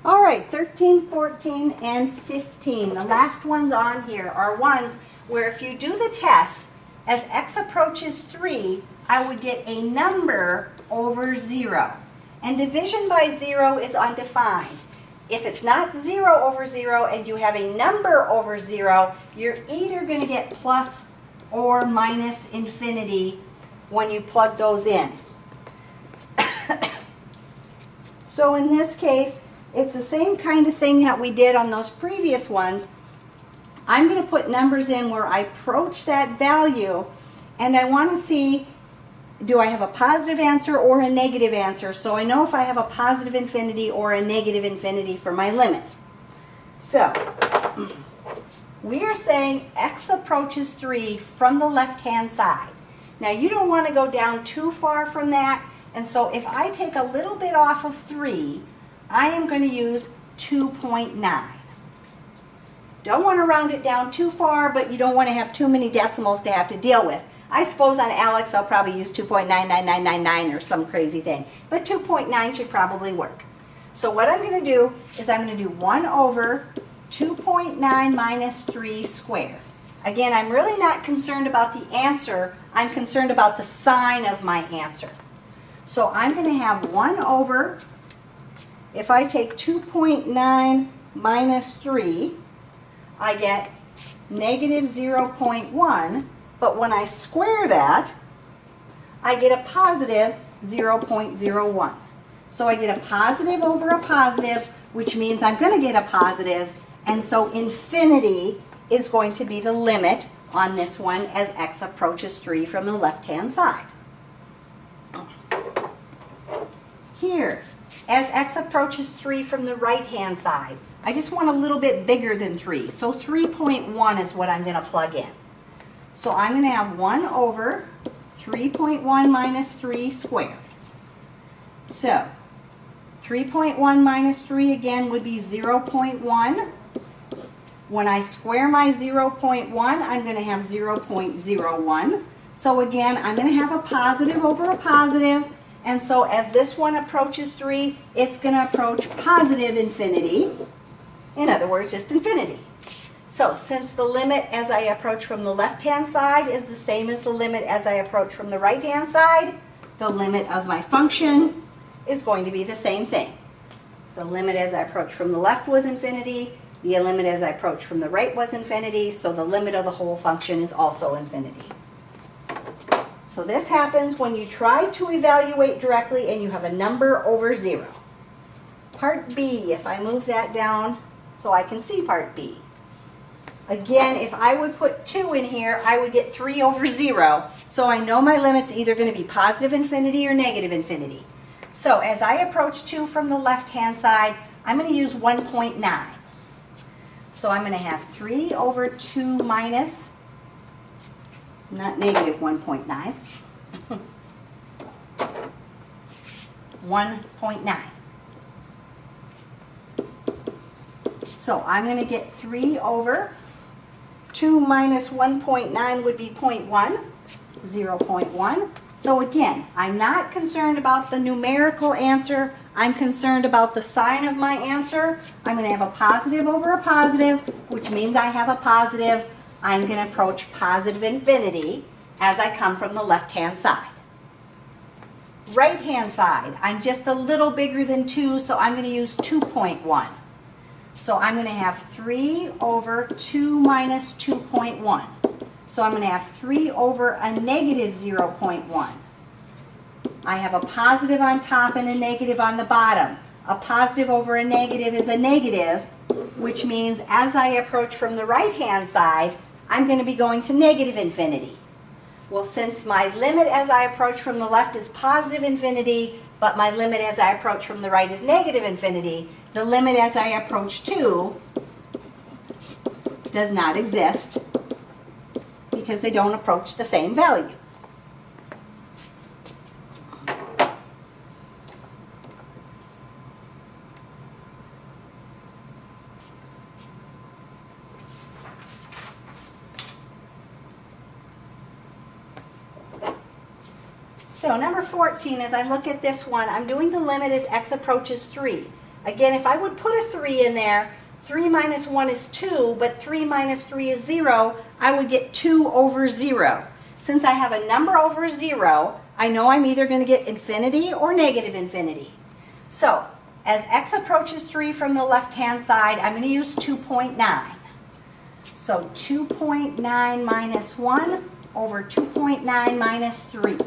All right, 13, 14, and 15. The last ones on here are ones where if you do the test, as x approaches 3, I would get a number over 0. And division by 0 is undefined. If it's not 0 over 0 and you have a number over 0, you're either going to get plus or minus infinity when you plug those in. So in this case, it's the same kind of thing that we did on those previous ones. I'm going to put numbers in where I approach that value, and I want to see, do I have a positive answer or a negative answer? So I know if I have a positive infinity or a negative infinity for my limit. So we are saying x approaches 3 from the left-hand side. Now you don't want to go down too far from that, and so if I take a little bit off of 3, I am going to use 2.9. Don't want to round it down too far, but you don't want to have too many decimals to have to deal with. I suppose on Alex I'll probably use 2.99999 or some crazy thing, but 2.9 should probably work. So what I'm going to do is I'm going to do 1 over 2.9 minus 3 squared. Again, I'm really not concerned about the answer. I'm concerned about the sign of my answer. So I'm going to have 1 over, if I take 2.9 minus 3, I get negative 0.1, but when I square that, I get a positive 0.01. So I get a positive over a positive, which means I'm going to get a positive, and so infinity is going to be the limit on this one as x approaches 3 from the left-hand side. Here, as x approaches 3 from the right-hand side, I just want a little bit bigger than 3. So 3.1 is what I'm going to plug in. So I'm going to have 1 over 3.1 minus 3 squared. So 3.1 minus 3 again would be 0.1. When I square my 0.1, I'm going to have 0.01. So again, I'm going to have a positive over a positive. And so as this one approaches 3, it's going to approach positive infinity. In other words, just infinity. So since the limit as I approach from the left-hand side is the same as the limit as I approach from the right-hand side, the limit of my function is going to be the same thing. The limit as I approach from the left was infinity. The limit as I approach from the right was infinity. So the limit of the whole function is also infinity. So this happens when you try to evaluate directly and you have a number over 0. Part B, if I move that down so I can see part B. Again, if I would put 2 in here, I would get 3 over 0. So I know my limit's either going to be positive infinity or negative infinity. So as I approach 2 from the left-hand side, I'm going to use 1.9. So I'm going to have 3 over 2 minus, not negative 1.9, 1.9. So I'm going to get 3 over 2 minus 1.9 would be 0.1, 0.1. So again, I'm not concerned about the numerical answer. I'm concerned about the sign of my answer. I'm going to have a positive over a positive, which means I have a positive. I'm going to approach positive infinity as I come from the left-hand side. Right-hand side, I'm just a little bigger than 2, so I'm going to use 2.1. So I'm going to have 3 over 2 minus 2.1. So I'm going to have 3 over a negative 0.1. I have a positive on top and a negative on the bottom. A positive over a negative is a negative, which means as I approach from the right-hand side, I'm going to be going to negative infinity. Well, since my limit as I approach from the left is positive infinity, but my limit as I approach from the right is negative infinity, the limit as I approach 2 does not exist because they don't approach the same value. So number 14, as I look at this one, I'm doing the limit as x approaches 3. Again, if I would put a 3 in there, 3 minus 1 is 2, but 3 minus 3 is 0, I would get 2 over 0. Since I have a number over 0, I know I'm either going to get infinity or negative infinity. So, as x approaches 3 from the left-hand side, I'm going to use 2.9. So 2.9 minus 1 over 2.9 minus 3.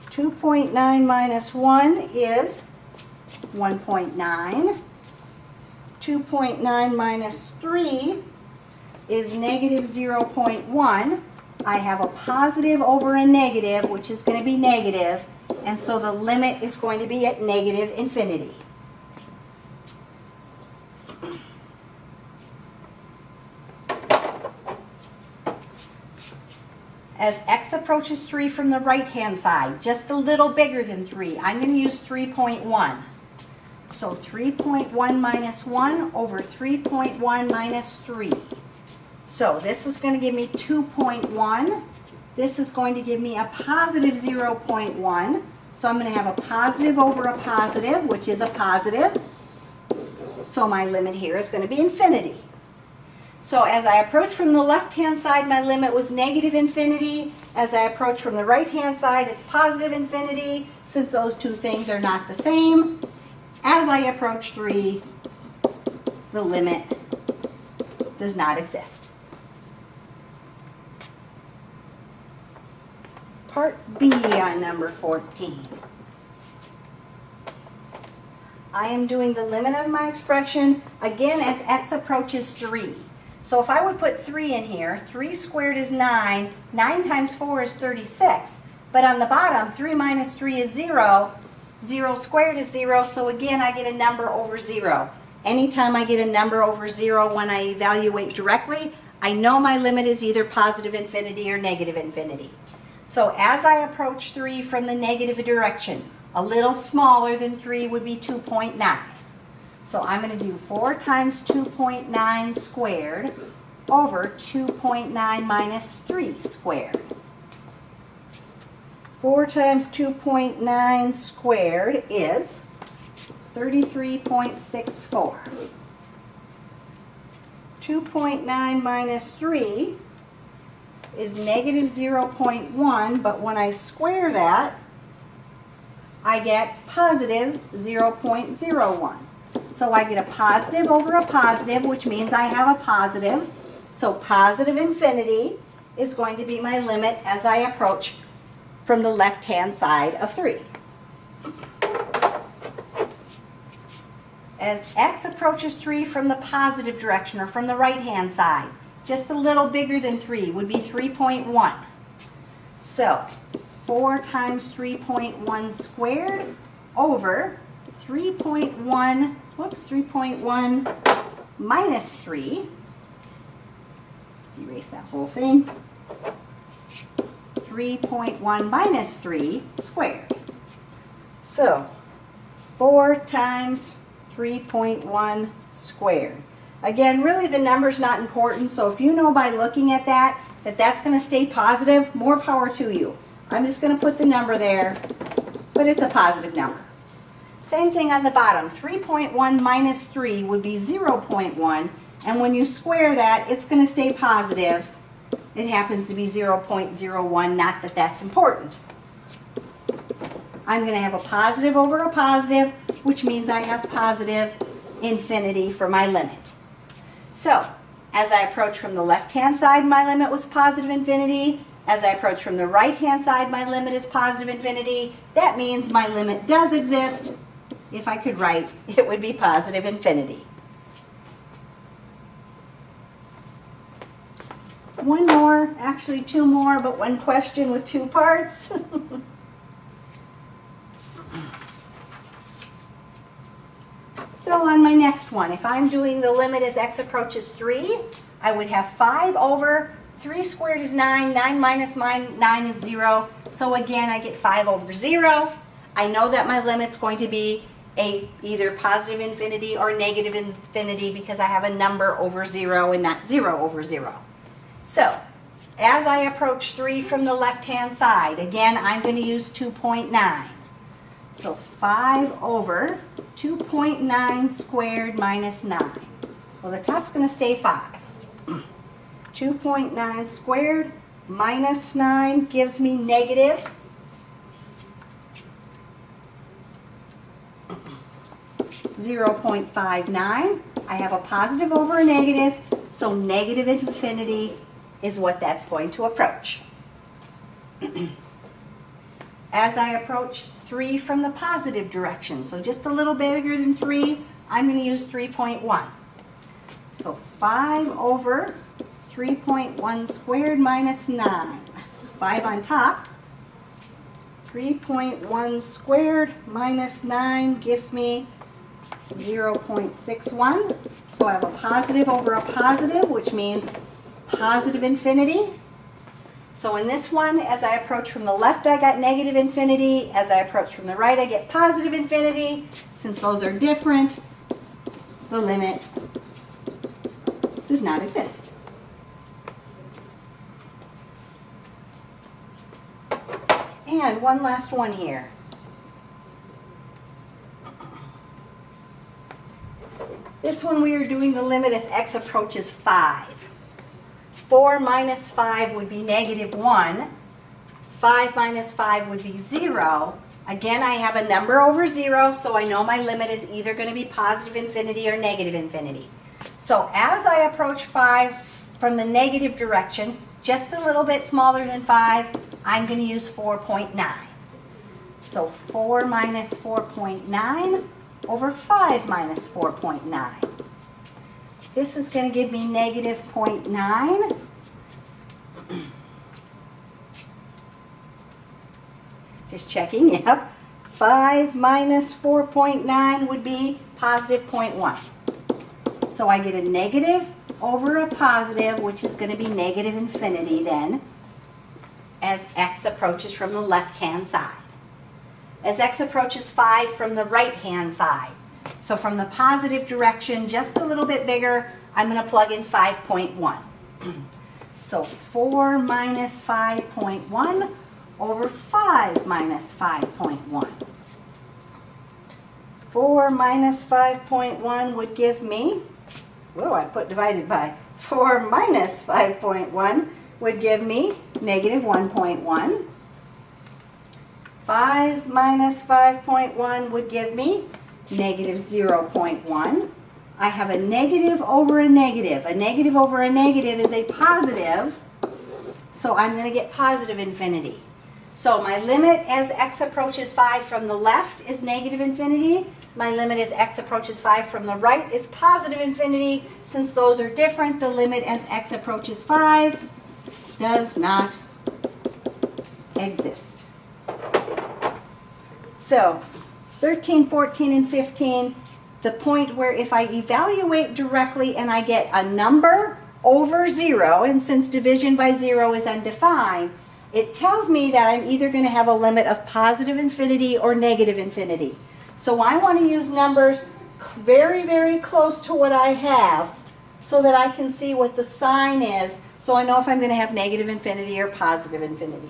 2.9 minus 1 is 1.9. 2.9 minus 3 is negative 0.1. I have a positive over a negative, which is going to be negative, and so the limit is going to be at negative infinity. As x approaches 3 from the right-hand side, just a little bigger than 3, I'm going to use 3.1. So 3.1 minus 1 over 3.1 minus 3. So this is going to give me 2.1. This is going to give me a positive 0.1. So I'm going to have a positive over a positive, which is a positive. So my limit here is going to be infinity. So as I approach from the left-hand side, my limit was negative infinity. As I approach from the right-hand side, it's positive infinity, since those two things are not the same. As I approach 3, the limit does not exist. Part B on number 14. I am doing the limit of my expression, again, as x approaches 3. So if I would put 3 in here, 3 squared is 9, 9 times 4 is 36. But on the bottom, 3 minus 3 is 0, 0 squared is 0, so again I get a number over 0. Anytime I get a number over 0 when I evaluate directly, I know my limit is either positive infinity or negative infinity. So as I approach 3 from the negative direction, a little smaller than 3 would be 2.9. So I'm going to do 4 times 2.9 squared over 2.9 minus 3 squared. 4 times 2.9 squared is 33.64. 2.9 minus 3 is negative 0.1, but when I square that, I get positive 0.01. So I get a positive over a positive, which means I have a positive. So positive infinity is going to be my limit as I approach from the left-hand side of 3. As x approaches 3 from the positive direction, or from the right-hand side, just a little bigger than 3 would be 3.1. So 4 times 3.1 squared over 3.1 minus 3. Just erase that whole thing. 3.1 minus 3 squared. So 4 times 3.1 squared. Again, really the number's not important, so if you know by looking at that that's going to stay positive, more power to you. I'm just going to put the number there, but it's a positive number. Same thing on the bottom. 3.1 minus 3 would be 0.1, and when you square that, it's going to stay positive. It happens to be 0.01, not that that's important. I'm going to have a positive over a positive, which means I have positive infinity for my limit. So, as I approach from the left-hand side, my limit was positive infinity. As I approach from the right-hand side, my limit is positive infinity. That means my limit does exist. If I could write, it would be positive infinity. One more, actually 2 more, but one question with 2 parts. So on my next one, if I'm doing the limit as x approaches 3, I would have 5 over 3 squared is 9, 9 minus 9 is 0. So again, I get 5 over 0. I know that my limit's going to be either positive infinity or negative infinity because I have a number over 0 and not 0 over 0. So, as I approach 3 from the left-hand side, again, I'm going to use 2.9. So 5 over 2.9 squared minus 9. Well, the top's going to stay 5. 2.9 squared minus 9 gives me negative 0.59. I have a positive over a negative, so negative infinity is what that's going to approach. As I approach 3 from the positive direction, so just a little bigger than 3, I'm going to use 3.1. So 5 over 3.1 squared minus 9. 5 on top. 3.1 squared minus 9 gives me 0.61. So I have a positive over a positive, which means positive infinity. So in this one, as I approach from the left, I got negative infinity. As I approach from the right, I get positive infinity. Since those are different, the limit does not exist. And one last one here. This one we are doing the limit as x approaches 5. 4 minus 5 would be negative 1. 5 minus 5 would be 0. Again, I have a number over 0, so I know my limit is either going to be positive infinity or negative infinity. So as I approach 5 from the negative direction, just a little bit smaller than 5, I'm going to use 4.9. So 4 minus 4.9 over 5 minus 4.9. This is going to give me negative 0.9. Just checking, yep. 5 minus 4.9 would be positive 0.1. So I get a negative over a positive, which is going to be negative infinity then, as x approaches from the left-hand side. As x approaches 5 from the right-hand side. So from the positive direction, just a little bit bigger, I'm going to plug in 5.1. So 4 minus 5.1 over 5 minus 5.1. 4 minus 5.1 would give me, whoa, I put divided by. 4 minus 5.1 would give me negative 1.1. 5 minus 5.1 would give me negative 0.1. I have a negative over a negative. A negative over a negative is a positive, so I'm going to get positive infinity. So my limit as x approaches 5 from the left is negative infinity. My limit as x approaches 5 from the right is positive infinity. Since those are different, the limit as x approaches 5 does not exist. So 13, 14, and 15, the point where if I evaluate directly and I get a number over 0, and since division by 0 is undefined, it tells me that I'm either going to have a limit of positive infinity or negative infinity. So I want to use numbers very, very close to what I have so that I can see what the sign is, so I know if I'm going to have negative infinity or positive infinity.